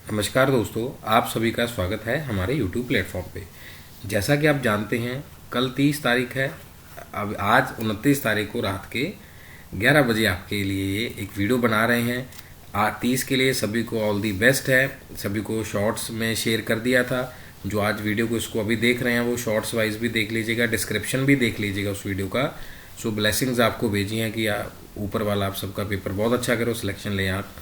नमस्कार दोस्तों, आप सभी का स्वागत है हमारे YouTube प्लेटफॉर्म पे। जैसा कि आप जानते हैं, कल 30 तारीख है। अब आज 29 तारीख को रात के 11 बजे आपके लिए ये एक वीडियो बना रहे हैं। आज 30 के लिए सभी को ऑल दी बेस्ट है। सभी को शॉर्ट्स में शेयर कर दिया था। जो आज वीडियो को इसको अभी देख रहे हैं वो शॉर्ट्स वाइज भी देख लीजिएगा, डिस्क्रिप्शन भी देख लीजिएगा उस वीडियो का। सो ब्लेसिंग्स आपको भेजी हैं कि ऊपर वाला आप सबका पेपर बहुत अच्छा करो, सिलेक्शन लें आप।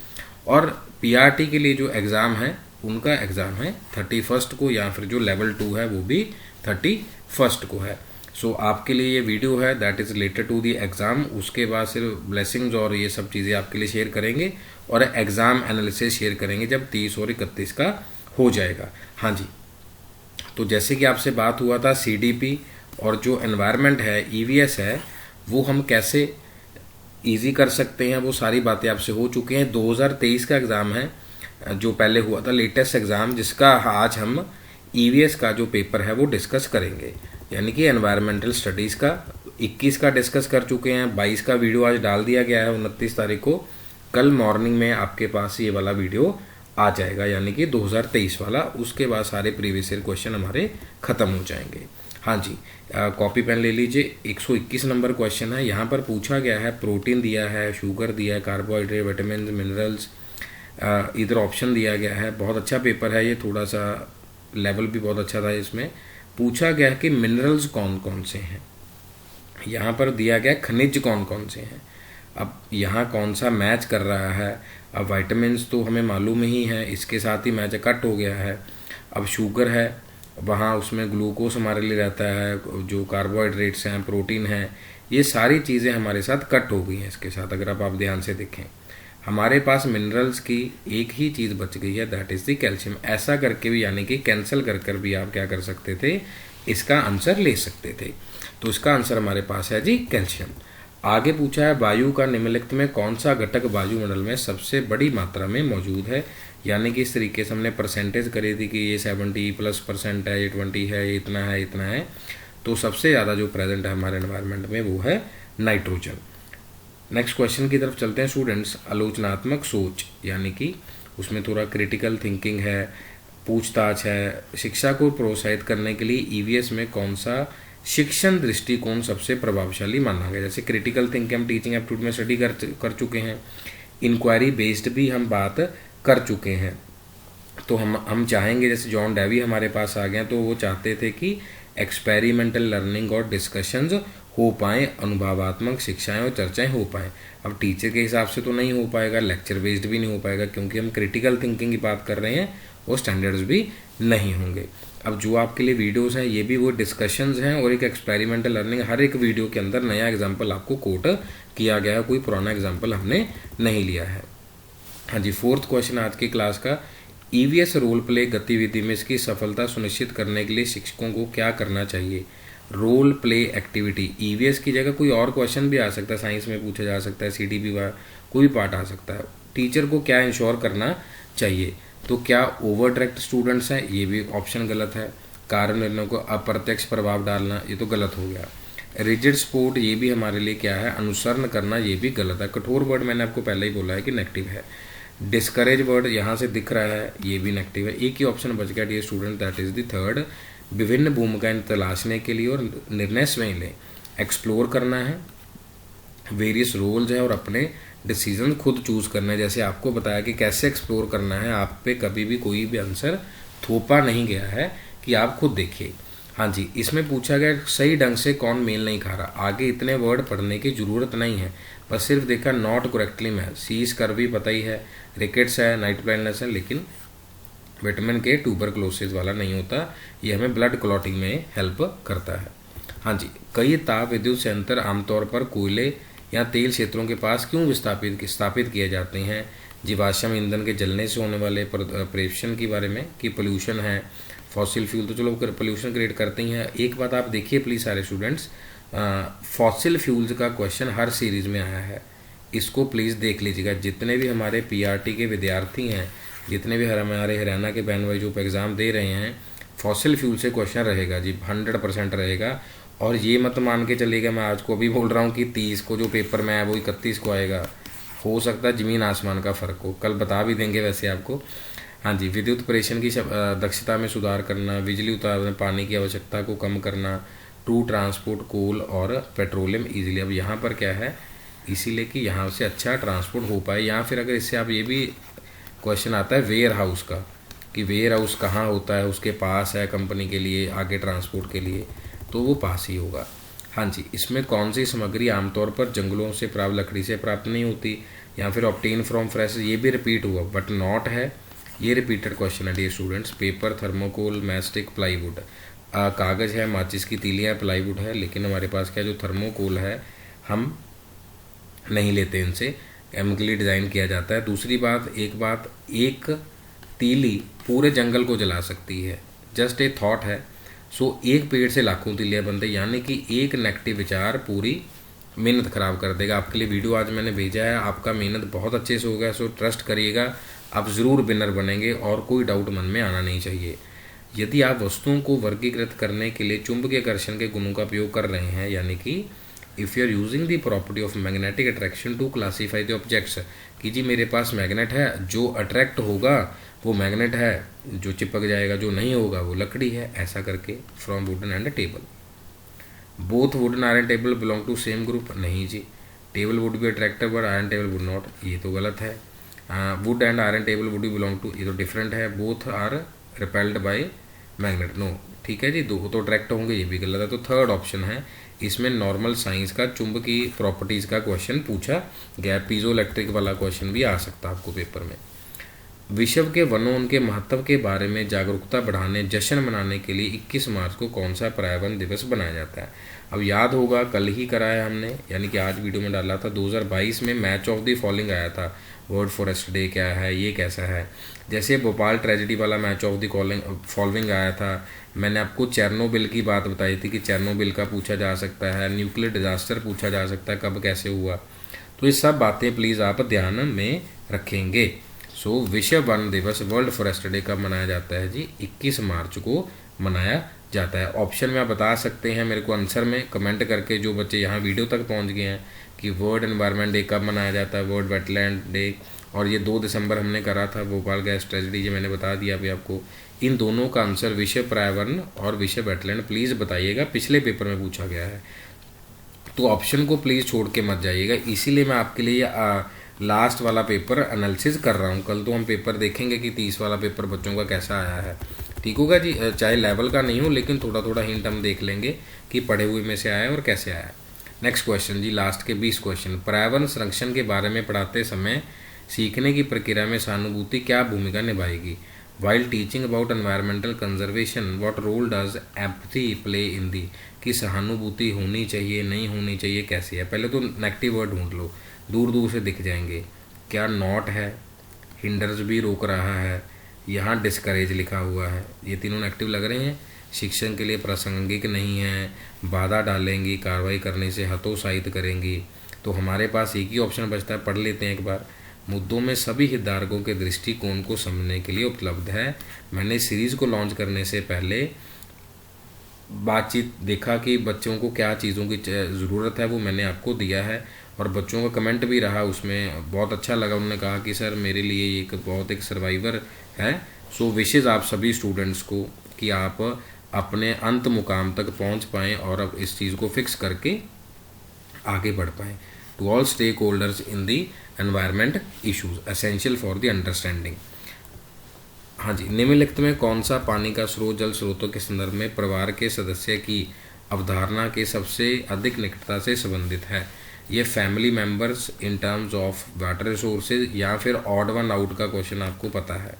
और पीआरटी के लिए जो एग्ज़ाम है उनका एग्ज़ाम है 31 को, या फिर जो लेवल 2 है वो भी 31 को है। सो आपके लिए ये वीडियो है that is related to the exam. उसके बाद सिर्फ ब्लेसिंग्स और ये सब चीज़ें आपके लिए शेयर करेंगे और एग्ज़ाम एनालिसिस शेयर करेंगे जब 30 और 31 का हो जाएगा। हाँ जी, तो जैसे कि आपसे बात हुआ था सीडीपी और जो एनवायरनमेंट है ईवीएस है वो हम कैसे इजी कर सकते हैं, वो सारी बातें आपसे हो चुकी हैं। 2023 का एग्ज़ाम है जो पहले हुआ था, लेटेस्ट एग्ज़ाम, जिसका आज हम ईवीएस का जो पेपर है वो डिस्कस करेंगे। यानी कि एनवायरमेंटल स्टडीज़ का 21 का डिस्कस कर चुके हैं। 22 का वीडियो आज डाल दिया गया है 29 तारीख को। कल मॉर्निंग में आपके पास ये वाला वीडियो आ जाएगा, यानी कि 2023 वाला। उसके बाद सारे प्रीवियस ईयर क्वेश्चन हमारे ख़त्म हो जाएंगे। हाँ जी, कॉपी पेन ले लीजिए। 121 नंबर क्वेश्चन है। यहाँ पर पूछा गया है, प्रोटीन दिया है, शुगर दिया है, कार्बोहाइड्रेट, विटामिन, मिनरल्स, इधर ऑप्शन दिया गया है। बहुत अच्छा पेपर है ये, थोड़ा सा लेवल भी बहुत अच्छा था। इसमें पूछा गया है कि मिनरल्स कौन कौन से हैं। यहाँ पर दिया गया खनिज कौन कौन से हैं। अब यहाँ कौन सा मैच कर रहा है। अब वाइटामिन तो हमें मालूम ही है, इसके साथ ही मैच कट हो गया है। अब शुगर है, वहाँ उसमें ग्लूकोज हमारे लिए रहता है, जो कार्बोहाइड्रेट्स हैं, प्रोटीन है, ये सारी चीज़ें हमारे साथ कट हो गई हैं इसके साथ। अगर आप ध्यान से देखें, हमारे पास मिनरल्स की एक ही चीज़ बच गई है, दैट इज़ द कैल्शियम। ऐसा करके भी, यानी कि कैंसिल कर भी आप क्या कर सकते थे, इसका आंसर ले सकते थे। तो इसका आंसर हमारे पास है जी कैल्शियम। आगे पूछा है, वायु का निम्नलिखित में कौन सा घटक वायुमंडल में सबसे बड़ी मात्रा में मौजूद है। यानी कि इस तरीके से हमने परसेंटेज करी थी कि ये 70+ है, ये 20 है, ये इतना है, इतना है। तो सबसे ज़्यादा जो प्रेजेंट है हमारे एनवायरनमेंट में वो है नाइट्रोजन। नेक्स्ट क्वेश्चन की तरफ चलते हैं स्टूडेंट्स। आलोचनात्मक सोच, यानी कि उसमें थोड़ा क्रिटिकल थिंकिंग है, पूछताछ है। शिक्षा को प्रोत्साहित करने के लिए ईवीएस में कौन सा शिक्षण दृष्टिकोण सबसे प्रभावशाली माना गया। जैसे क्रिटिकल थिंकिंग हम टीचिंग एप्टीट्यूड में स्टडी कर चुके हैं, इंक्वायरी बेस्ड भी हम बात कर चुके हैं। तो हम चाहेंगे, जैसे जॉन डेवी हमारे पास आ गए, तो वो चाहते थे कि एक्सपेरिमेंटल लर्निंग और डिस्कशंस हो पाएँ, अनुभवात्मक शिक्षाएं और चर्चाएं हो पाएँ। अब टीचर के हिसाब से तो नहीं हो पाएगा, लेक्चर बेस्ड भी नहीं हो पाएगा, क्योंकि हम क्रिटिकल थिंकिंग की बात कर रहे हैं, वो स्टैंडर्ड्स भी नहीं होंगे। अब जो आपके लिए वीडियोस हैं ये भी वो डिस्कशंस हैं और एक एक्सपेरिमेंटल लर्निंग। हर एक वीडियो के अंदर नया एग्जाम्पल आपको कोट किया गया है, कोई पुराना एग्जाम्पल हमने नहीं लिया है। हाँ जी, 4th क्वेश्चन आज की क्लास का, ईवीएस रोल प्ले गतिविधि में इसकी सफलता सुनिश्चित करने के लिए शिक्षकों को क्या करना चाहिए। रोल प्ले एक्टिविटी, ईवीएस की जगह कोई और क्वेश्चन भी आ सकता है, साइंस में पूछा जा सकता है, सीडीपी का कोई पार्ट आ सकता है। टीचर को क्या इंश्योर करना चाहिए। तो क्या ओवर डायरेक्ट स्टूडेंट्स हैं, ये भी ऑप्शन गलत है। कारण निर्णय को अप्रत्यक्ष प्रभाव डालना, ये तो गलत हो गया। रिजिड सपोर्ट, ये भी हमारे लिए क्या है, अनुसरण करना, ये भी गलत है। कठोर वर्ड मैंने आपको पहले ही बोला है कि नेगेटिव है। डिस्करेज वर्ड यहाँ से दिख रहा है, ये भी नेगेटिव है। एक ही ऑप्शन बच गया dear student, that is the third. विभिन्न भूमिकाएं तलाशने के लिए और निर्णय स्वयं लें, एक्सप्लोर करना है, वेरियस रोल्स हैं और अपने डिसीजन खुद चूज़ करना है। जैसे आपको बताया कि कैसे एक्सप्लोर करना है, आप पे कभी भी कोई भी आंसर थोपा नहीं गया है कि आप खुद देखिए। हाँ जी, इसमें पूछा गया सही ढंग से कौन मेल नहीं खा रहा। आगे इतने वर्ड पढ़ने की ज़रूरत नहीं है, बस सिर्फ देखा नॉट करेक्टली में। सीज कर भी पता ही है, रिकेट्स है, नाइट ब्लाइंडनेस है, लेकिन विटामिन के ट्यूबरक्लोसिस वाला नहीं होता। ये हमें ब्लड क्लॉटिंग में हेल्प करता है। हाँ जी, कई ताप विद्युत संयंत्र आमतौर पर कोयले या तेल क्षेत्रों के पास क्यों स्थापित किए जाते हैं। जीवाश्म ईंधन के जलने से होने वाले प्रदूषण के बारे में, कि पोल्यूशन है, फॉसिल फ्यूल तो चलो पोल्यूशन क्रिएट करते ही हैं। एक बात आप देखिए प्लीज़ सारे स्टूडेंट्स, फॉसिल फ्यूल्स का क्वेश्चन हर सीरीज़ में आया है, इसको प्लीज़ देख लीजिएगा। जितने भी हमारे पीआरटी के विद्यार्थी हैं, जितने भी हमारे हरियाणा के बहन भाई जो एग्ज़ाम दे रहे हैं, फॉसिल फ्यूल से क्वेश्चन रहेगा जी, 100% रहेगा। और ये मत मान के चलिएगा, मैं आज को अभी बोल रहा हूँ कि 30 को जो पेपर में है वो 31 को आएगा। हो सकता है ज़मीन आसमान का फ़र्क हो, कल बता भी देंगे वैसे आपको। हाँ जी, विद्युत प्रेषण की दक्षता में सुधार करना, बिजली उत्पादन, पानी की आवश्यकता को कम करना, टू ट्रांसपोर्ट कोल और पेट्रोलियम इजीली। अब यहाँ पर क्या है, इसीलिए कि यहाँ से अच्छा ट्रांसपोर्ट हो पाए, या फिर अगर इससे आप ये भी क्वेश्चन आता है वेयर हाउस का, कि वेयर हाउस कहाँ होता है, उसके पास है कंपनी के लिए आगे ट्रांसपोर्ट के लिए, तो वो पास ही होगा। हाँ जी, इसमें कौन सी सामग्री आमतौर पर जंगलों से प्राप्त लकड़ी से प्राप्त नहीं होती, या फिर ऑब्टेन फ्रॉम फ्रेश, ये भी रिपीट हुआ बट नॉट है, ये रिपीटेड क्वेश्चन है dear students. Paper, thermocol, mastic, plywood, कागज़ है, माचिस की तीलियाँ, प्लाईवुड है, लेकिन हमारे पास क्या जो थर्मोकोल है हम नहीं लेते, इनसे केमिकली डिज़ाइन किया जाता है। दूसरी बात, एक तीली पूरे जंगल को जला सकती है, जस्ट ए थॉट है। सो एक पेड़ से लाखों तीलियाँ बनते, यानी कि एक नेगेटिव विचार पूरी मेहनत ख़राब कर देगा। आपके लिए वीडियो आज मैंने भेजा है, आपका मेहनत बहुत अच्छे से होगा, सो ट्रस्ट करिएगा, आप ज़रूर विनर बनेंगे और कोई डाउट मन में आना नहीं चाहिए। यदि आप वस्तुओं को वर्गीकृत करने के लिए चुंबकीय आकर्षण के गुणों का उपयोग कर रहे हैं, यानी कि if you are using the property of magnetic attraction to classify the objects, कि जी मेरे पास मैग्नेट है, जो अट्रैक्ट होगा वो मैग्नेट है, जो चिपक जाएगा जो नहीं होगा वो लकड़ी है, ऐसा करके from wooden and table. Both wooden iron table belong to same group, नहीं जी, table would be attractive but iron table would not, ये तो गलत है। Wood and iron table would be belong to, ये तो डिफरेंट है। Both are repelled by magnet, no, ठीक है जी, दो तो अट्रैक्ट होंगे, ये भी गलत है। तो थर्ड ऑप्शन है, इसमें नॉर्मल साइंस का चुंबकीय प्रॉपर्टीज़ का क्वेश्चन पूछा गया, पीजो इलेक्ट्रिक वाला क्वेश्चन भी आ सकता है आपको पेपर में। विश्व के वनों, उनके महत्व के बारे में जागरूकता बढ़ाने, जश्न मनाने के लिए 21 मार्च को कौन सा पर्यावरण दिवस बनाया जाता है। अब याद होगा कल ही कराया हमने, यानी कि आज वीडियो में डाला था, 2022 में मैच ऑफ द फॉलोइंग आया था। वर्ल्ड फॉरेस्ट डे क्या है, ये कैसा है, जैसे भोपाल ट्रेजेडी वाला मैच ऑफ द फॉलोइंग आया था। मैंने आपको चेरनोबिल की बात बताई थी कि चेरनोबिल का पूछा जा सकता है, न्यूक्लियर डिजास्टर पूछा जा सकता है, कब कैसे हुआ, तो ये सब बातें प्लीज़ आप ध्यान में रखेंगे। सो विश्व वन दिवस, वर्ल्ड फॉरेस्ट डे कब मनाया जाता है जी, 21 मार्च को मनाया जाता है। ऑप्शन में आप बता सकते हैं मेरे को आंसर में कमेंट करके, जो बच्चे यहाँ वीडियो तक पहुँच गए हैं, कि वर्ल्ड एनवायरनमेंट डे कब मनाया जाता है, वर्ल्ड वेटलैंड डे, और ये 2 दिसंबर हमने करा था भोपाल गैस ट्रेजेडी, ये मैंने बता दिया अभी आपको। इन दोनों का आंसर विश्व पर्यावरण और विश्व वेटलैंड प्लीज़ बताइएगा, पिछले पेपर में पूछा गया है, तो ऑप्शन को प्लीज़ छोड़ के मत जाइएगा। इसीलिए मैं आपके लिए लास्ट वाला पेपर एनालिसिस कर रहा हूँ। कल तो हम पेपर देखेंगे कि 30 वाला पेपर बच्चों का कैसा आया है, ठीक होगा जी, चाहे लेवल का नहीं हो, लेकिन थोड़ा थोड़ा हिंट हम देख लेंगे कि पढ़े हुए में से आया और कैसे आया। नेक्स्ट क्वेश्चन जी, लास्ट के 20 क्वेश्चन। पर्यावरण संरक्षण के बारे में पढ़ाते समय सीखने की प्रक्रिया में सहानुभूति क्या भूमिका निभाएगी। While teaching about environmental conservation what role does empathy play in the, कि सहानुभूति होनी चाहिए नहीं होनी चाहिए, कैसी है। पहले तो नेगेटिव वर्ड ढूंढ लो, दूर दूर से दिख जाएंगे। क्या नॉट है, हिंडर्स भी रोक रहा है, यहाँ डिस्करेज लिखा हुआ है, ये तीनों नेगेटिव लग रहे हैं। शिक्षण के लिए प्रासंगिक नहीं है, बाधा डालेंगी, कार्रवाई करने से हतोत्साहित करेंगी। तो हमारे पास एक ही ऑप्शन बचता है, पढ़ लेते हैं एक बार। मुद्दों में सभी हितधारकों के दृष्टिकोण को समझने के लिए उपलब्ध है। मैंने सीरीज़ को लॉन्च करने से पहले बातचीत देखा कि बच्चों को क्या चीज़ों की ज़रूरत है, वो मैंने आपको दिया है, और बच्चों का कमेंट भी रहा उसमें, बहुत अच्छा लगा। उन्होंने कहा कि सर मेरे लिए ये एक सर्वाइवर है। सो विशेज़ आप सभी स्टूडेंट्स को कि आप अपने अंत मुकाम तक पहुंच पाएँ और अब इस चीज़ को फिक्स करके आगे बढ़ पाएँ। To all stakeholders in the environment issues essential for the understanding. हाँ जी, निम्नलिखित में कौन सा पानी का स्रोत जल स्रोतों के संदर्भ में परिवार के सदस्य की अवधारणा के सबसे अधिक निकटता से संबंधित है। ये family members in terms of water resources, या फिर ऑड वन आउट का क्वेश्चन आपको पता है।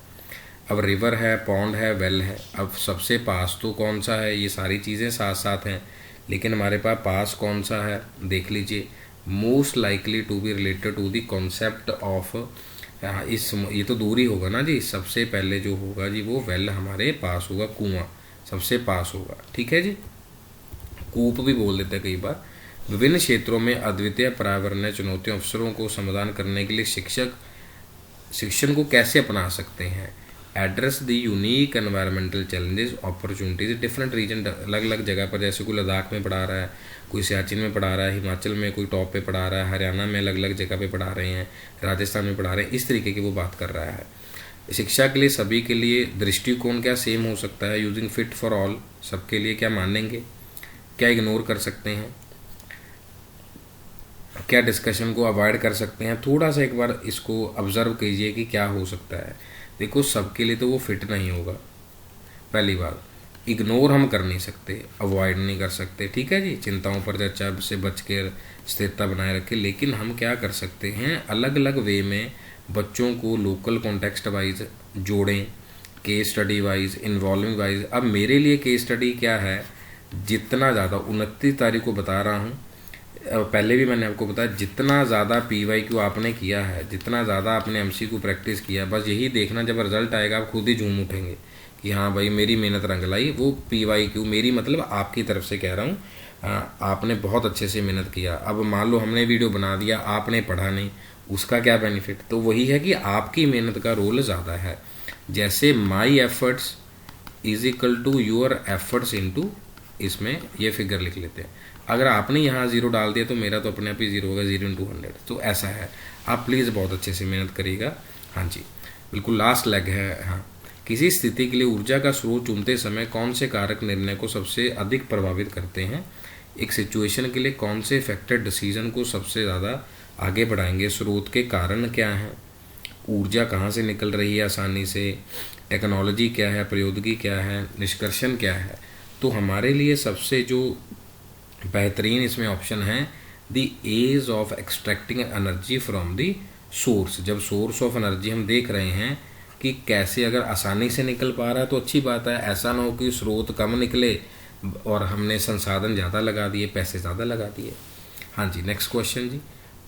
अब रिवर है, पॉन्ड है, वेल है। अब सबसे पास तो कौन सा है, ये सारी चीज़ें साथ साथ हैं, लेकिन हमारे पास कौन सा है देख लीजिए। Most likely to be related to the concept of, ये तो दूर ही होगा ना जी, सबसे पहले जो होगा जी वो वेल हमारे पास होगा, कुआं सबसे पास होगा, ठीक है जी, कूप भी बोल देते हैं कई बार। विभिन्न क्षेत्रों में अद्वितीय पर्यावरणीय चुनौतियों अवसरों को समाधान करने के लिए शिक्षण को कैसे अपना सकते हैं। Address the unique environmental challenges opportunities, different region, अलग अलग जगह पर, जैसे कोई लद्दाख में पढ़ा रहा है, कोई सियाचिन में पढ़ा रहा है, हिमाचल में कोई टॉप पे पढ़ा रहा है, हरियाणा में अलग अलग जगह पे पढ़ा रहे हैं, राजस्थान में पढ़ा रहे हैं, इस तरीके की वो बात कर रहा है। शिक्षा के लिए सभी के लिए दृष्टिकोण क्या सेम हो सकता है? यूजिंग फिट फॉर ऑल, सबके लिए क्या मानेंगे, क्या इग्नोर कर सकते हैं, क्या डिस्कशन को अवॉइड कर सकते हैं? थोड़ा सा एक बार इसको ऑब्जर्व कीजिए कि क्या हो सकता है। देखो, सबके लिए तो वो फिट नहीं होगा, पहली बात। इग्नोर हम कर नहीं सकते, अवॉइड नहीं कर सकते, ठीक है जी। चिंताओं पर चर्चा से बच कर स्थिरता बनाए रखें। लेकिन हम क्या कर सकते हैं, अलग अलग वे में बच्चों को लोकल कॉन्टेक्स्ट वाइज जोड़ें, case study wise, involving wise. अब मेरे लिए केस स्टडी क्या है, जितना ज़्यादा 29 तारीख को बता रहा हूँ, पहले भी मैंने आपको बताया, जितना ज़्यादा PYQ आपने किया है, जितना ज़्यादा आपने MCQ प्रैक्टिस किया, बस यही देखना, जब रिजल्ट आएगा आप खुद ही झूम उठेंगे कि हाँ भाई मेरी मेहनत रंग लाई। वो PYQ मेरी मतलब आपकी तरफ से कह रहा हूँ, आपने बहुत अच्छे से मेहनत किया। अब मान लो हमने वीडियो बना दिया, आपने पढ़ा नहीं, उसका क्या बेनिफिट? तो वही है कि आपकी मेहनत का रोल ज़्यादा है। जैसे my efforts is equal to your efforts into, इसमें ये फिगर लिख लेते हैं। अगर आपने यहाँ 0 डाल दिया तो मेरा तो अपने आप ही 0 होगा, 0 × 100। तो ऐसा है, आप प्लीज़ बहुत अच्छे से मेहनत करिएगा। हाँ जी, बिल्कुल लास्ट लेग है। हाँ, किसी स्थिति के लिए ऊर्जा का स्रोत चुनते समय कौन से कारक निर्णय को सबसे अधिक प्रभावित करते हैं? एक सिचुएशन के लिए कौन से फैक्टर डिसीजन को सबसे ज़्यादा आगे बढ़ाएंगे? स्रोत के कारण क्या हैं, ऊर्जा कहाँ से निकल रही है आसानी से, टेक्नोलॉजी क्या है, प्रौद्योगिकी क्या है, निष्कर्षण क्या है? तो हमारे लिए सबसे जो बेहतरीन इसमें ऑप्शन है, the age of extracting energy from the source. जब सोर्स ऑफ एनर्जी हम देख रहे हैं कि कैसे अगर आसानी से निकल पा रहा है तो अच्छी बात है। ऐसा ना हो कि स्रोत कम निकले और हमने संसाधन ज़्यादा लगा दिए, पैसे ज़्यादा लगा दिए। हाँ जी, नेक्स्ट क्वेश्चन जी।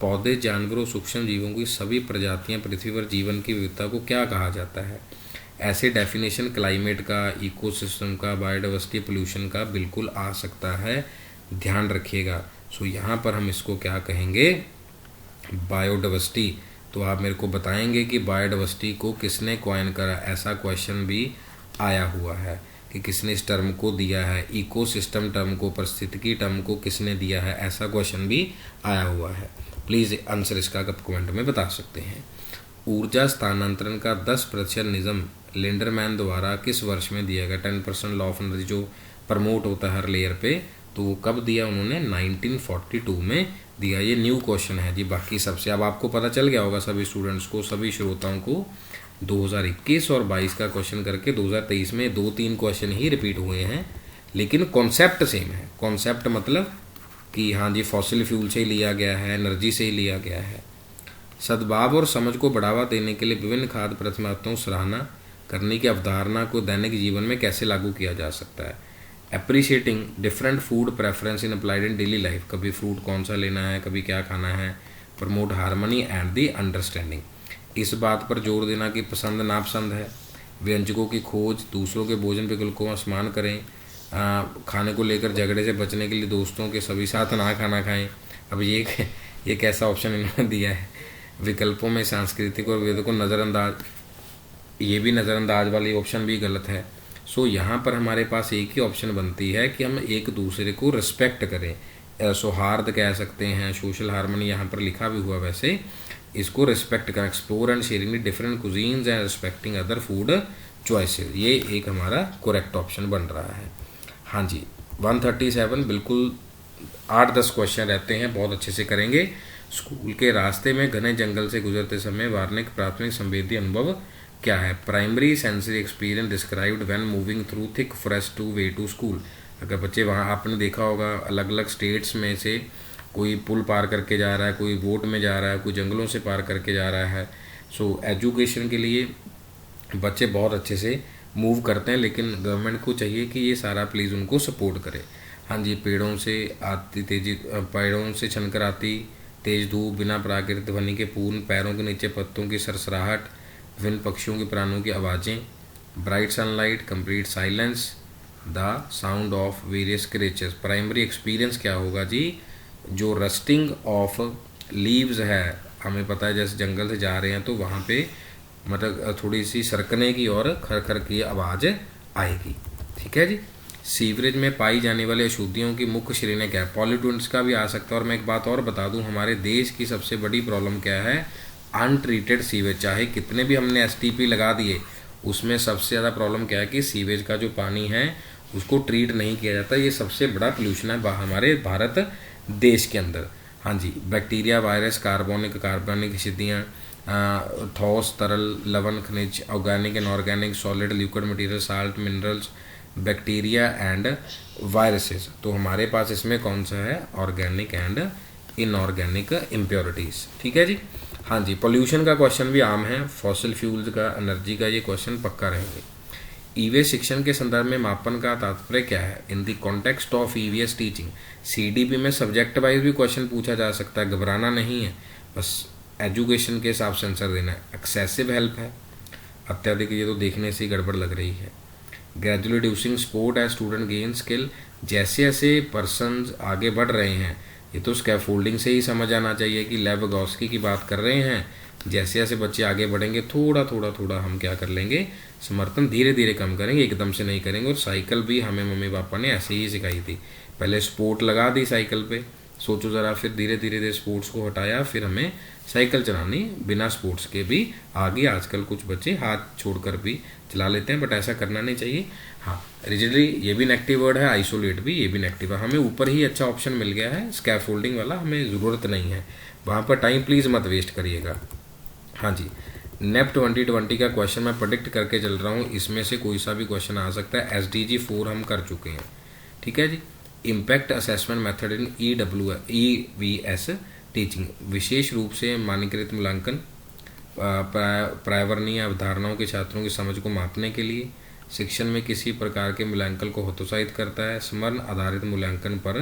पौधे, जानवरों, सूक्ष्म जीवों की सभी प्रजातियां पृथ्वी पर जीवन की विविधता को क्या कहा जाता है? ऐसे डेफिनेशन क्लाइमेट का, इकोसिस्टम का, बायोडाइवर्सिटी, पोल्यूशन का बिल्कुल आ सकता है, ध्यान रखिएगा। सो यहाँ पर हम इसको क्या कहेंगे, बायोडाइवर्सिटी। तो आप मेरे को बताएंगे कि बायोडाइवर्सिटी को किसने कॉइन करा? ऐसा क्वेश्चन भी आया हुआ है कि किसने इस टर्म को दिया है, इकोसिस्टम टर्म को, पारिस्थितिकी टर्म को किसने दिया है? ऐसा क्वेश्चन भी आया हुआ है। प्लीज़ आंसर इसका आप कमेंट में बता सकते हैं। ऊर्जा स्थानांतरण का 10% निज़म लिंडरमैन द्वारा किस वर्ष में दिया गया? 10% लॉ ऑफ एनर्जी जो प्रमोट होता है हर लेयर पे, तो वो कब दिया उन्होंने? 1942 में दिया। ये न्यू क्वेश्चन है जी। बाकी सबसे अब आपको पता चल गया होगा, सभी स्टूडेंट्स को, सभी श्रोताओं को, 2021 और 22 का क्वेश्चन करके 2023 में 2-3 क्वेश्चन ही रिपीट हुए हैं, लेकिन कॉन्सेप्ट सेम है। कॉन्सेप्ट मतलब कि हाँ जी, फॉसिल फ्यूल से ही लिया गया है, एनर्जी से ही लिया गया है। सद्भाव और समझ को बढ़ावा देने के लिए विभिन्न खाद्य पदार्थों सराहना करने की अवधारणा को दैनिक जीवन में कैसे लागू किया जा सकता है? Appreciating different food preference in applied in daily life. कभी फ्रूट कौन सा लेना है, कभी क्या खाना है। Promote harmony and the understanding. इस बात पर जोर देना कि पसंद नापसंद है। व्यंजकों की खोज, दूसरों के भोजन विकल्प को सम्मान करें। खाने को लेकर झगड़े से बचने के लिए दोस्तों के सभी साथ ना खाना खाएं। अब ये कैसा ऑप्शन इन्होंने दिया है? विकल्पों में सांस्कृतिक और वेदों को नज़रअंदाज, ये भी नज़रअंदाज वाली ऑप्शन भी गलत है। सो यहाँ पर हमारे पास एक ही ऑप्शन बनती है कि हम एक दूसरे को रिस्पेक्ट करें। सौहार्द कह सकते हैं, सोशल हार्मनी यहाँ पर लिखा भी हुआ, वैसे इसको रिस्पेक्ट करें। Explore and sharing different cuisines and respecting other food choices, ये एक हमारा करेक्ट ऑप्शन बन रहा है। हाँ जी, 137 बिल्कुल 8-10 क्वेश्चन रहते हैं, बहुत अच्छे से करेंगे। स्कूल के रास्ते में घने जंगल से गुजरते समय वार्निक प्राथमिक संवेदी अनुभव क्या है? Primary sensory experience described when moving through thick forest to way to school. अगर बच्चे वहाँ, आपने देखा होगा अलग अलग स्टेट्स में से कोई पुल पार करके जा रहा है, कोई बोट में जा रहा है, कोई जंगलों से पार करके जा रहा है। सो एजुकेशन के लिए बच्चे बहुत अच्छे से मूव करते हैं, लेकिन गवर्नमेंट को चाहिए कि ये सारा प्लीज़ उनको सपोर्ट करे। हाँ जी, पेड़ों से आती तेजी, पेड़ों से छनकर आती तेज धूप, बिना प्राकृतिक ध्वनि के पूर्ण, पैरों के नीचे पत्तों की सरसराहट, विभिन्न पक्षियों के प्राणों की आवाज़ें, bright sunlight, complete silence, the sound of various creatures. Primary experience क्या होगा जी? जो रस्टिंग ऑफ लीव्स है, हमें पता है जैसे जंगल से जा रहे हैं तो वहाँ पे मतलब थोड़ी सी सरकने की और खर की आवाज़ आएगी। ठीक है जी। सीवरेज में पाई जाने वाली अशुद्धियों की मुख्य श्रेणी क्या है? पॉल्यूटेंट्स का भी आ सकता है। और मैं एक बात और बता दूं, हमारे देश की सबसे बड़ी प्रॉब्लम क्या है? अनट्रीटेड सीवेज, चाहे कितने भी हमने एसटीपी लगा दिए, उसमें सबसे ज़्यादा प्रॉब्लम क्या है कि सीवेज का जो पानी है उसको ट्रीट नहीं किया जाता। ये सबसे बड़ा पोल्यूशन है हमारे भारत देश के अंदर। हाँ जी, बैक्टीरिया, वायरस, कार्बनिक अशुद्धियाँ, ठोस, तरल, लवण, खनिज, organic and organic, solid, liquid material, salt, minerals, bacteria and viruses. तो हमारे पास इसमें कौन सा है? Organic and inorganic impurities. ठीक है जी। हाँ जी, पोल्यूशन का क्वेश्चन भी आम है, फॉसिल फ्यूल्स का, एनर्जी का, ये क्वेश्चन पक्का रहेंगे। ईवीएस शिक्षण के संदर्भ में मापन का तात्पर्य क्या है? In the context of EVS teaching. CDP में सब्जेक्ट वाइज भी क्वेश्चन पूछा जा सकता है, घबराना नहीं है, बस एजुकेशन के हिसाब से आंसर देना है। एक्सेसिव हेल्प है, अत्यधिक, ये तो देखने से ही गड़बड़ लग रही है। Gradually reducing support as student gain skill, जैसे जैसे पर्सन आगे बढ़ रहे हैं, ये तो स्कैफोल्डिंग से ही समझ आना चाहिए कि लेविगोस्की की बात कर रहे हैं। जैसे जैसे बच्चे आगे बढ़ेंगे थोड़ा थोड़ा थोड़ा हम क्या कर लेंगे, समर्थन धीरे धीरे कम करेंगे, एकदम से नहीं करेंगे। और साइकिल भी हमें मम्मी पापा ने ऐसे ही सिखाई थी, पहले स्पोर्ट लगा दी साइकिल पे, सोचो ज़रा, फिर धीरे धीरे स्पोर्ट्स को हटाया, फिर हमें साइकिल चलानी बिना स्पोर्ट्स के भी आ गई। आजकल कुछ बच्चे हाथ छोड़कर भी चला लेते हैं, बट ऐसा करना नहीं चाहिए। हाँ, रिजिडली ये भी नेगेटिव वर्ड है, आइसोलेट भी ये भी नेगेटिव है। हमें ऊपर ही अच्छा ऑप्शन मिल गया है, स्कैफोल्डिंग वाला, हमें ज़रूरत नहीं है, वहाँ पर टाइम प्लीज़ मत वेस्ट करिएगा। हाँ जी, नेप 2020 का क्वेश्चन मैं प्रेडिक्ट करके चल रहा हूँ, इसमें से कोई सा भी क्वेश्चन आ सकता है। SDG 4 हम कर चुके हैं। ठीक है जी। Impact assessment method in EVS teaching, विशेष रूप से मानकीकृत मूल्यांकन पर्यावरणीय अवधारणाओं के छात्रों की समझ को मापने के लिए शिक्षण में किसी प्रकार के मूल्यांकन को हतोत्साहित करता है। स्मरण आधारित मूल्यांकन पर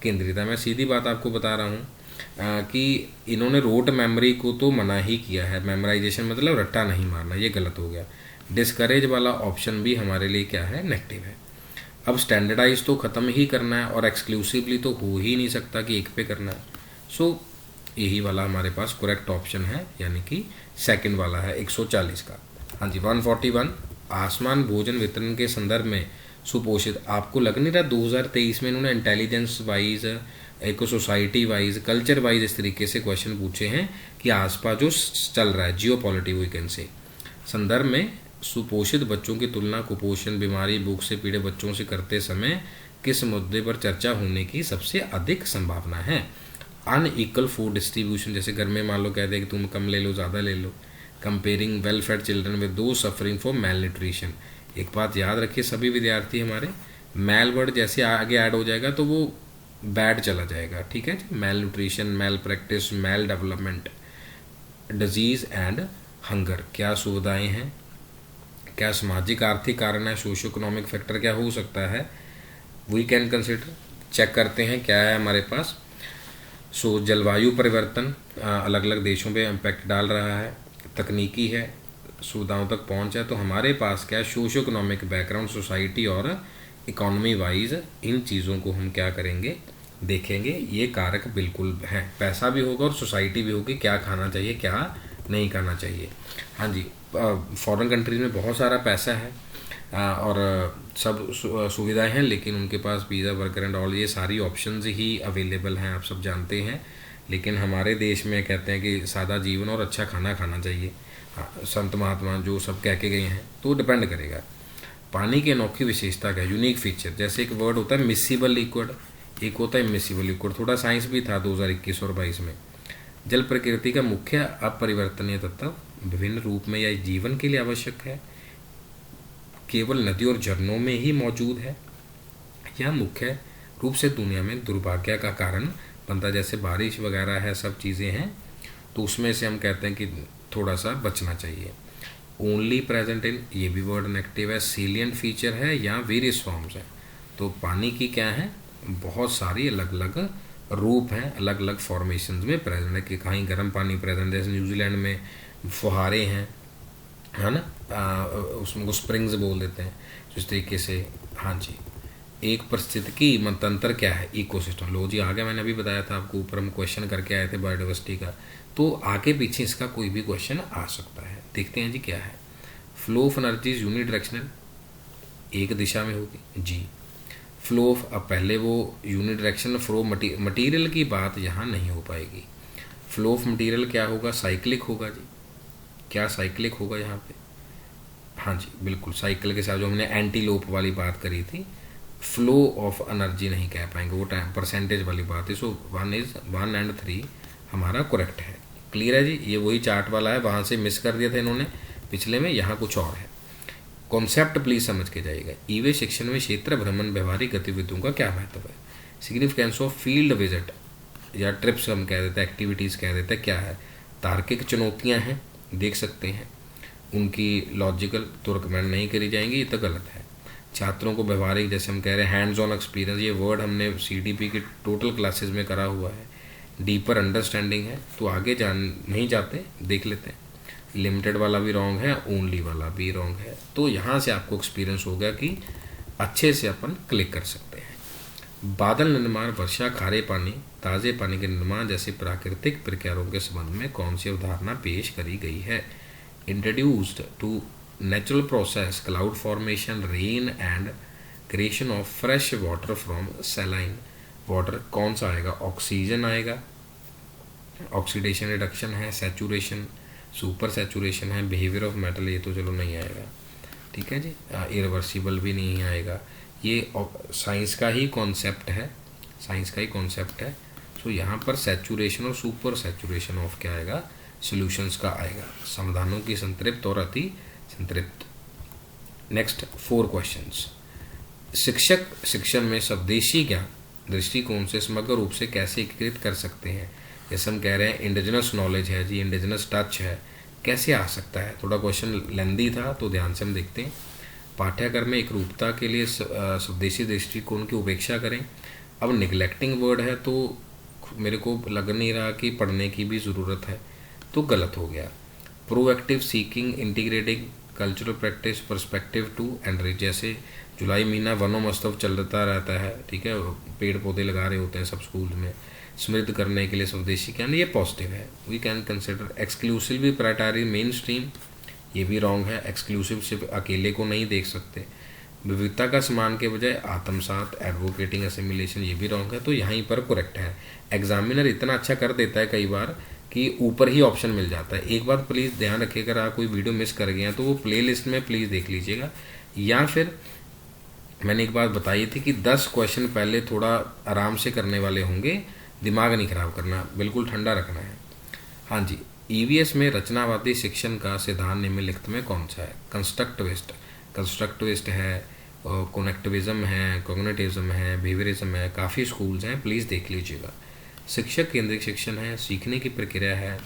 केंद्रित है। मैं सीधी बात आपको बता रहा हूँ कि इन्होंने रोट मेमोरी को तो मना ही किया है, मेमोराइजेशन मतलब रट्टा नहीं मारना, ये गलत हो गया। डिस्करेज वाला ऑप्शन भी हमारे लिए क्या है? नेगेटिव है। अब स्टैंडर्डाइज तो ख़त्म ही करना है और एक्सक्लूसिवली तो हो ही नहीं सकता कि एक पे करना है। सो यही वाला हमारे पास करेक्ट ऑप्शन है, यानी कि सेकंड वाला है 140 का। हाँ जी, 141 आसमान भोजन वितरण के संदर्भ में सुपोषित, आपको लग नहीं रहा 2023 में इन्होंने इंटेलिजेंस वाइज, एक सोसाइटी वाइज, कल्चर वाइज इस तरीके से क्वेश्चन पूछे हैं कि आसपास जो चल रहा है जियो पॉलिटी वीकेंड से संदर्भ में सुपोषित बच्चों की तुलना कुपोषण, बीमारी, भूख से पीड़े बच्चों से करते समय किस मुद्दे पर चर्चा होने की सबसे अधिक संभावना है? अनइक्वल फूड डिस्ट्रीब्यूशन, जैसे घर में मान लो कहते हैं कि तुम कम ले लो ज़्यादा ले लो। Comparing well fed children with those suffering for malnutrition. एक बात याद रखिए सभी विद्यार्थी हमारे, मेल वर्ड जैसे आगे ऐड हो जाएगा तो वो बैड चला जाएगा। ठीक है, male nutrition, male practice, male development, disease and hunger, क्या सुविधाएं हैं, क्या सामाजिक आर्थिक कारण है, सोशो इकोनॉमिक फैक्टर क्या हो सकता है, वी कैन कंसिडर। चेक करते हैं क्या है हमारे पास। सो जलवायु परिवर्तन अलग अलग देशों पे इम्पैक्ट डाल रहा है, तकनीकी है, सुविधाओं तक पहुंच है, तो हमारे पास क्या सोशो इकोनॉमिक बैकग्राउंड, सोसाइटी और इकोनॉमी वाइज इन चीज़ों को हम क्या करेंगे, देखेंगे। ये कारक बिल्कुल हैं, पैसा भी होगा और सोसाइटी भी होगी, क्या खाना चाहिए क्या नहीं खाना चाहिए। हाँ जी, फॉरेन कंट्रीज में बहुत सारा पैसा है और सब सुविधाएं हैं, लेकिन उनके पास वीज़ा, वर्कर एंड ऑल ये सारी ऑप्शंस ही अवेलेबल हैं, आप सब जानते हैं। लेकिन हमारे देश में कहते हैं कि सादा जीवन और अच्छा खाना खाना चाहिए। हाँ, संत महात्मा जो सब कह के गए हैं, तो डिपेंड करेगा। पानी की अनोखी विशेषता का यूनिक फीचर, जैसे एक वर्ड होता है मिसिबल लिक्विड, एक होता है इमिसिबल लिक्विड, थोड़ा साइंस भी था 2021 और 22 में। जल प्रकृति का मुख्य अपरिवर्तनीय तत्व, विभिन्न रूप में यह जीवन के लिए आवश्यक है, केवल नदी और झरनों में ही मौजूद है, यह मुख्य रूप से दुनिया में दुर्भाग्य का कारण बनता है। जैसे बारिश वगैरह है, सब चीज़ें हैं, तो उसमें से हम कहते हैं कि थोड़ा सा बचना चाहिए। ओनली प्रेजेंट इन, ये भी वर्ड नेगेटिव है। सीलियंट फीचर है या वेरियस फॉर्म्स है, तो पानी की क्या है, बहुत सारी अलग अलग रूप हैं, अलग अलग फॉर्मेशंस में प्रेजेंट है। कि कहीं गर्म पानी प्रेजेंट है, जैसे न्यूजीलैंड में फुहारे हैं, है ना, उसमें को स्प्रिंग्स बोल देते हैं, तो इस तरीके से। हाँ जी, एक पारिस्थितिकी तंत्र क्या है, इकोसिस्टम। लो जी, आगे मैंने अभी बताया था आपको, ऊपर हम क्वेश्चन करके आए थे बायोडाइवर्सिटी का, तो आगे पीछे इसका कोई भी क्वेश्चन आ सकता है। देखते हैं जी क्या है। Flow of energy unidirectional, एक दिशा में होगी जी। फ्लो ऑफ, अब पहले वो यूनि डायरेक्शनल फ्लो मटीरियल की बात यहाँ नहीं हो पाएगी। फ्लो ऑफ मटेरियल क्या होगा, साइक्लिक होगा जी। क्या साइक्लिक होगा यहाँ पे, हाँ जी बिल्कुल साइकिल के साथ जो हमने एंटीलोप वाली बात करी थी, फ्लो ऑफ एनर्जी नहीं कह पाएंगे, वो टाइम परसेंटेज वाली बात है। सो 1 एंड 3 हमारा करेक्ट है। क्लियर है जी, ये वही चार्ट वाला है, वहाँ से मिस कर दिया था इन्होंने पिछले में, यहाँ कुछ और है। कॉन्सेप्ट प्लीज समझ के जाइएगा। ईवे शिक्षण में क्षेत्र भ्रमण व्यवहारिक गतिविधियों का क्या महत्व है। सिग्निफिकेंस ऑफ फील्ड विजिट या ट्रिप्स हम कह देते हैं, एक्टिविटीज़ कह देते हैं, क्या है। तार्किक चुनौतियाँ हैं, देख सकते हैं, उनकी लॉजिकल तो रिकमेंड नहीं करी जाएंगी, ये तो गलत है। छात्रों को व्यवहारिक, जैसे हम कह रहे हैं हैंड्स ऑन एक्सपीरियंस, ये वर्ड हमने सीडीपी की टोटल क्लासेस में करा हुआ है। डीपर अंडरस्टैंडिंग है, तो आगे जान नहीं जाते, देख लेते हैं। लिमिटेड वाला भी रॉन्ग है, ओनली वाला भी रॉन्ग है। तो यहाँ से आपको एक्सपीरियंस हो गया कि अच्छे से अपन क्लिक कर सकते हैं। बादल निर्माण, वर्षा, खारे पानी, ताज़े पानी के निर्माण जैसी प्राकृतिक प्रक्रियाओं के संबंध में कौन सी अवधारणा पेश करी गई है। Introduced to natural process, cloud formation, rain and creation of fresh water from saline water, कौन सा आएगा, ऑक्सीजन आएगा। ऑक्सीडेशन रिडक्शन है, सैचुरेशन, सुपर सैचुरेशन है, बिहेवियर ऑफ मेटल, ये तो चलो नहीं आएगा, ठीक है जी। इरिवर्सिबल भी नहीं आएगा, ये साइंस का ही कॉन्सेप्ट है, साइंस का ही कॉन्सेप्ट है। सो यहाँ पर सैचुरेशन और सुपर सैचुरेशन ऑफ क्या आएगा, सॉल्यूशंस का आएगा। समाधानों की संतृप्त और अति संतृप्त। Next 4 questions. शिक्षक शिक्षण में स्वदेशी ज्ञान दृष्टिकोण से समग्र रूप से कैसे एकीकृत कर सकते हैं। जैसे हम कह रहे हैं इंडिजिनस नॉलेज है जी, इंडिजिनस टच है, कैसे आ सकता है। थोड़ा क्वेश्चन लेंदी था तो ध्यान से हम देखते हैं। पाठ्यक्रम में एक रूपता के लिए स्वदेशी दृष्टिकोण की उपेक्षा करें। अब निगलेक्टिंग वर्ड है तो मेरे को लग नहीं रहा कि पढ़ने की भी ज़रूरत है, तो गलत हो गया। Proactive seeking, integrating cultural practice, perspective to enrich, जैसे जुलाई महीना वनों महोत्सव चलता रहता है, ठीक है, पेड़ पौधे लगा रहे होते हैं सब स्कूल में, समृद्ध करने के लिए स्वदेशी ज्ञान, ये पॉजिटिव है। We can consider exclusively prioritise mainstream, ये भी रॉन्ग है। एक्सक्लूसिव सिर्फ अकेले को नहीं देख सकते। विविधता का समान के बजाय आत्मसात, एडवोकेटिंग असिमिलेशन, ये भी रॉन्ग है। तो यहीं पर करेक्ट है। एग्जामिनर इतना अच्छा कर देता है कई बार कि ऊपर ही ऑप्शन मिल जाता है। एक बात प्लीज़ ध्यान रखिएगा, अगर आप कोई वीडियो मिस कर गए हैं तो वो प्लेलिस्ट में प्लीज़ देख लीजिएगा, या फिर मैंने एक बात बताई थी कि 10 क्वेश्चन पहले थोड़ा आराम से करने वाले होंगे, दिमाग नहीं खराब करना, बिल्कुल ठंडा रखना है। हाँ जी, ईवीएस में रचनावादी शिक्षण का सिद्धांत निम्नलिखित में कौन सा है। कंस्ट्रक्टिविस्ट है, कनेक्टिविज्म है, कॉग्निटिविज्म है, बिहेवियरिज्म है, काफ़ी स्कूल्स हैं, प्लीज़ देख लीजिएगा। शिक्षक केंद्रित शिक्षण है, सीखने की प्रक्रिया है,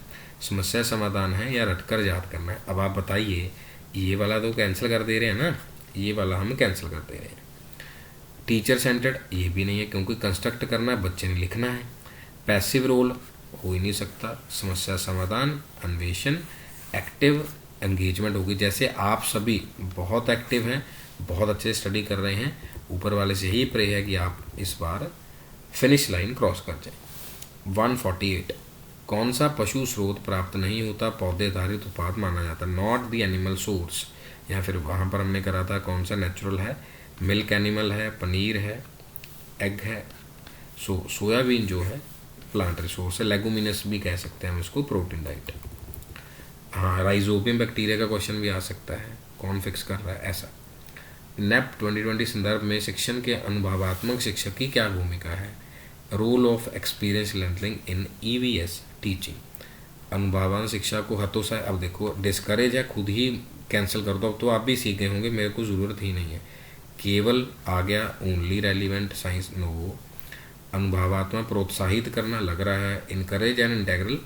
समस्या समाधान है, या रटकर याद करना है। अब आप बताइए, ये वाला तो कैंसिल कर दे रहे हैं ना, ये वाला हम कैंसिल कर दे रहे हैं। टीचर सेंटर्ड, ये भी नहीं है क्योंकि कंस्ट्रक्ट करना है, बच्चे ने लिखना है। पैसिव रोल हो ही नहीं सकता। समस्या समाधान, अन्वेषण, एक्टिव एंगेजमेंट होगी। जैसे आप सभी बहुत एक्टिव हैं, बहुत अच्छे स्टडी कर रहे हैं, ऊपर वाले से यही प्रे है कि आप इस बार फिनिश लाइन क्रॉस कर जाएं। 148, कौन सा पशु स्रोत प्राप्त नहीं होता, पौधे आधारित उत्पाद माना जाता, नॉट द एनिमल सोर्स। या फिर वहाँ पर हमने करा था कौन सा नेचुरल है, मिल्क एनिमल है, पनीर है, एग है। सोयाबीन जो है प्लांट रिसोर्स है, लेगुमिनस भी कह सकते हैं हम इसको, प्रोटीन डाइट। हाँ, राइजोबियम बैक्टीरिया का क्वेश्चन भी आ सकता है, कौन फिक्स कर रहा है ऐसा। नेप 2020 संदर्भ में शिक्षण के अनुभवात्मक शिक्षक की क्या भूमिका है। Role of experience learning in EVS teaching. अनुभवान शिक्षा को हतोत्साह, अब देखो डिस्करेज है, खुद ही कैंसिल कर दो, अब तो आप भी सीख गए होंगे, मेरे को ज़रूरत ही नहीं है। केवल आ गया ओनली रेलिवेंट साइंस, नो। अनुभवात्मक प्रोत्साहित करना लग रहा है, इनकरेज एंड इंटेग्रल,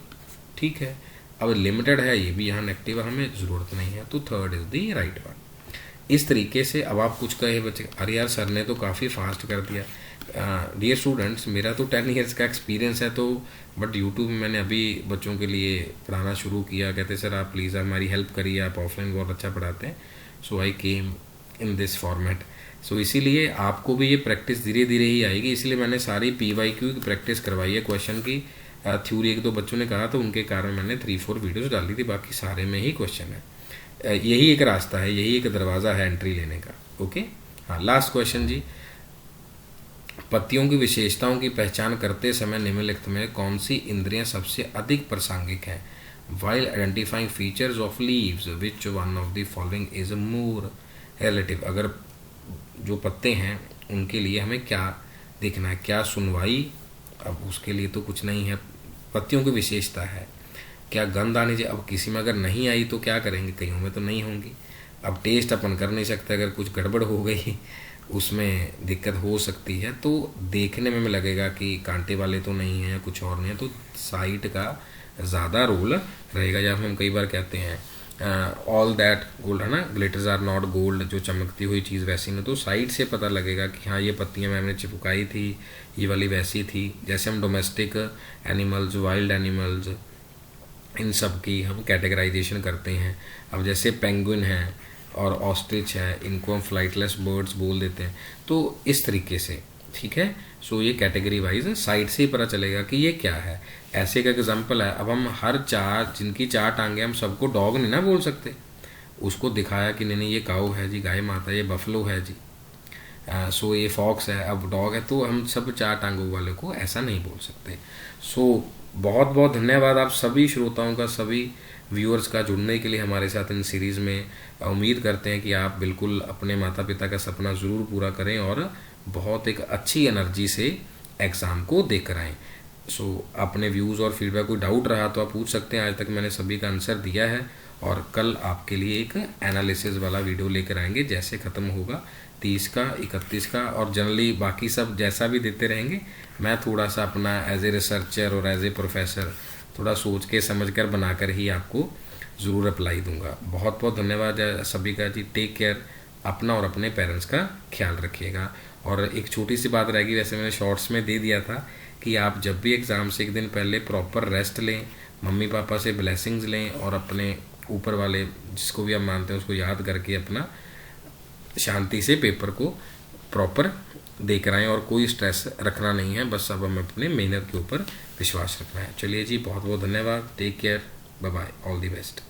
ठीक है। अब लिमिटेड है, ये भी यहाँ नेगेटिव, हमें ज़रूरत नहीं है, तो third is the right one. इस तरीके से अब आप कुछ कहे बच्चे, अरे यार सर ने तो काफ़ी फास्ट कर दिया। डियर स्टूडेंट्स, मेरा तो 10 ईयर्स का एक्सपीरियंस है, तो बट यूट्यूब में मैंने अभी बच्चों के लिए पढ़ाना शुरू किया। कहते सर आप प्लीज़ हमारी हेल्प करिए, आप ऑफलाइन बहुत अच्छा पढ़ाते हैं। सो आई केम इन दिस फॉर्मेट। सो इसीलिए आपको भी ये प्रैक्टिस धीरे धीरे ही आएगी, इसलिए मैंने सारी PYQ की प्रैक्टिस करवाई है। क्वेश्चन की थ्योरी 1-2 बच्चों ने कहा तो उनके कारण मैंने 3-4 वीडियोज़ डाल दी थी, बाकी सारे में ही क्वेश्चन है। यही एक रास्ता है, यही एक दरवाज़ा है एंट्री लेने का। ओके, हाँ, लास्ट क्वेश्चन जी। पत्तियों की विशेषताओं की पहचान करते समय निम्नलिखित में कौन सी इंद्रियां सबसे अधिक प्रासंगिक हैं? While identifying features of leaves which one of the following is more relative. अगर जो पत्ते हैं उनके लिए हमें क्या देखना है? क्या सुनवाई? अब उसके लिए तो कुछ नहीं है, पत्तियों की विशेषता है। क्या गंध आनी चाहिए? अब किसी में अगर नहीं आई तो क्या करेंगे, कईयों में तो नहीं होंगी। अब टेस्ट अपन कर नहीं सकते, अगर कुछ गड़बड़ हो गई उसमें दिक्कत हो सकती है। तो देखने में लगेगा कि कांटे वाले तो नहीं है या कुछ और नहीं है, तो साइट का ज़्यादा रोल रहेगा। या हम कई बार कहते हैं ऑल दैट गोल्ड, है ना, ग्लिटर्स आर नॉट गोल्ड, जो चमकती हुई चीज़ वैसी नहीं। तो साइट से पता लगेगा कि हाँ ये पत्तियाँ मैंने चिपकाई थी, ये वाली वैसी थी। जैसे हम डोमेस्टिक एनिमल्स, वाइल्ड एनिमल्स, इन सब की हम कैटेगराइजेशन करते हैं। अब जैसे पेंगुइन है और ऑस्ट्रिच है, इनको हम फ्लाइटलेस बर्ड्स बोल देते हैं। तो इस तरीके से, ठीक है। सो ये कैटेगरी वाइज साइट से ही पता चलेगा कि ये क्या है। ऐसे का एग्जांपल है, अब हम हर चार, जिनकी चार टांगे, हम सबको डॉग नहीं ना बोल सकते। उसको दिखाया कि नहीं नहीं ये काऊ है जी, गाय माता, ये बफलो है जी, सो ये फॉक्स है, अब डॉग है, तो हम सब चार टांगों वाले को ऐसा नहीं बोल सकते। सो बहुत बहुत धन्यवाद आप सभी श्रोताओं का, सभी व्यूअर्स का जुड़ने के लिए हमारे साथ इन सीरीज़ में। उम्मीद करते हैं कि आप बिल्कुल अपने माता पिता का सपना ज़रूर पूरा करें और बहुत एक अच्छी एनर्जी से एग्ज़ाम को देकर आएँ। सो अपने व्यूज़ और फीडबैक, कोई डाउट रहा तो आप पूछ सकते हैं। आज तक मैंने सभी का आंसर दिया है और कल आपके लिए एक एनालिसिस वाला वीडियो लेकर आएंगे। जैसे ख़त्म होगा 30 का, 31 का, और जनरली बाकी सब जैसा भी देते रहेंगे। मैं थोड़ा सा अपना एज ए रिसर्चर और एज ए प्रोफेसर थोड़ा सोच के समझ कर बनाकर ही आपको ज़रूर अप्लाई दूंगा। बहुत बहुत धन्यवाद सभी का जी। टेक केयर, अपना और अपने पेरेंट्स का ख्याल रखिएगा। और एक छोटी सी बात रहेगी, वैसे मैंने शॉर्ट्स में दे दिया था कि आप जब भी एग्ज़ाम से एक दिन पहले प्रॉपर रेस्ट लें, मम्मी पापा से ब्लेसिंग्स लें और अपने ऊपर वाले जिसको भी आप मानते हैं उसको याद करके अपना शांति से पेपर को प्रॉपर देकर आएँ। और कोई स्ट्रेस रखना नहीं है, बस अब हमें अपने मेहनत के ऊपर विश्वास रखना है। चलिए जी, बहुत बहुत धन्यवाद। Take care, bye bye, all the best.